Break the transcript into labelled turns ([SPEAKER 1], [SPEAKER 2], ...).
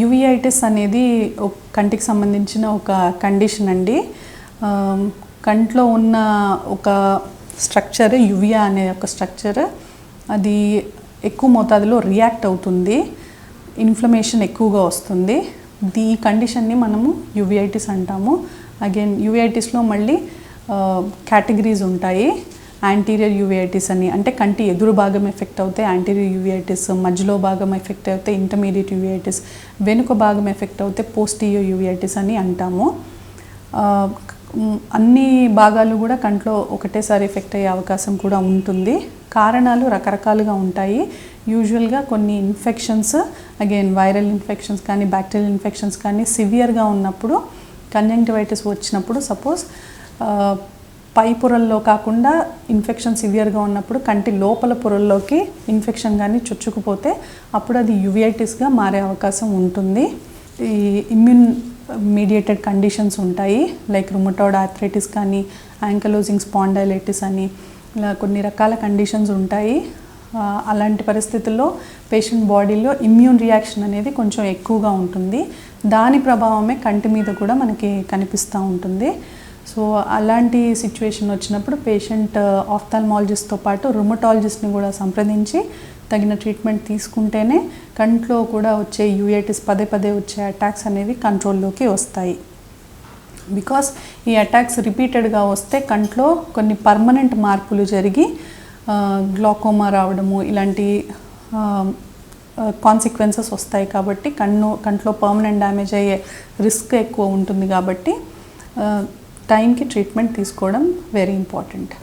[SPEAKER 1] యువిఐటిస్ అనేది కంటికి సంబంధించిన ఒక కండిషన్ అండి. కంట్లో ఉన్న ఒక స్ట్రక్చర్ యువియా అనే ఒక స్ట్రక్చర్ అది ఎక్కువ మోతాదులో రియాక్ట్ అవుతుంది, ఇన్ఫ్లమేషన్ ఎక్కువగా వస్తుంది. ఈ కండిషన్ని మనము యువిఐటిస్ అంటాము. అగైన్ యువిఐటిస్లో మళ్ళీ కేటగిరీస్ ఉంటాయి. యాంటీరియర్ యువిఐటిస్ అని, అంటే కంటి ఎదురు భాగం ఎఫెక్ట్ అవుతే యాంటీరియర్ యువిఐటిస్, మధ్యలో భాగం ఎఫెక్ట్ అవుతే ఇంటర్మీడియట్ యువిఐటిస్, వెనుక భాగం ఎఫెక్ట్ అవుతే పోస్టీరియర్ యువిఐటిస్ అని అంటాము. అన్ని భాగాలు కూడా కంట్లో ఒకటేసారి ఎఫెక్ట్ అయ్యే అవకాశం కూడా ఉంటుంది. కారణాలు రకరకాలుగా ఉంటాయి. యూజువల్గా కొన్ని ఇన్ఫెక్షన్స్, అగైన్ వైరల్ ఇన్ఫెక్షన్స్ కానీ బ్యాక్టీరియల్ ఇన్ఫెక్షన్స్ కానీ సివియర్గా ఉన్నప్పుడు, కంజంక్టివైటిస్ వచ్చినప్పుడు, సపోజ్ పై పొరల్లో కాకుండా ఇన్ఫెక్షన్ సివియర్గా ఉన్నప్పుడు కంటి లోపల పొరల్లోకి ఇన్ఫెక్షన్ కానీ చొచ్చుకుపోతే అప్పుడు అది యువిఐటిస్గా మారే అవకాశం ఉంటుంది. ఈ ఇమ్యూన్ మీడియేటెడ్ కండిషన్స్ ఉంటాయి, లైక్ రుమటాయిడ్ ఆర్థరైటిస్ కానీ యాంకలోజింగ్ స్పాండైలైటిస్ అని, ఇలా కొన్ని రకాల కండిషన్స్ ఉంటాయి. అలాంటి పరిస్థితుల్లో పేషెంట్ బాడీలో ఇమ్యూన్ రియాక్షన్ అనేది కొంచెం ఎక్కువగా ఉంటుంది. దాని ప్రభావమే కంటి మీద కూడా మనకి కనిపిస్తూ ఉంటుంది. సో అలాంటి సిచ్యువేషన్ వచ్చినప్పుడు పేషెంట్ ఆఫ్థాల్మాలజిస్ట్తో పాటు రుమటాలజిస్ట్ని కూడా సంప్రదించి తగిన ట్రీట్మెంట్ తీసుకుంటేనే కంట్లో కూడా వచ్చే యువిఐటిస్, పదే పదే వచ్చే అటాక్స్ అనేవి కంట్రోల్లోకి వస్తాయి. బికాస్ ఈ అటాక్స్ రిపీటెడ్గా వస్తే కంట్లో కొన్ని పర్మనెంట్ మార్పులు జరిగి గ్లాకోమా రావడము ఇలాంటి కాన్సిక్వెన్సెస్ వస్తాయి. కాబట్టి కంట్లో పర్మనెంట్ డ్యామేజ్ అయ్యే రిస్క్ ఎక్కువ ఉంటుంది. కాబట్టి టైంకి ట్రీట్మెంట్ తీసుకోవడం వెరీ ఇంపార్టెంట్.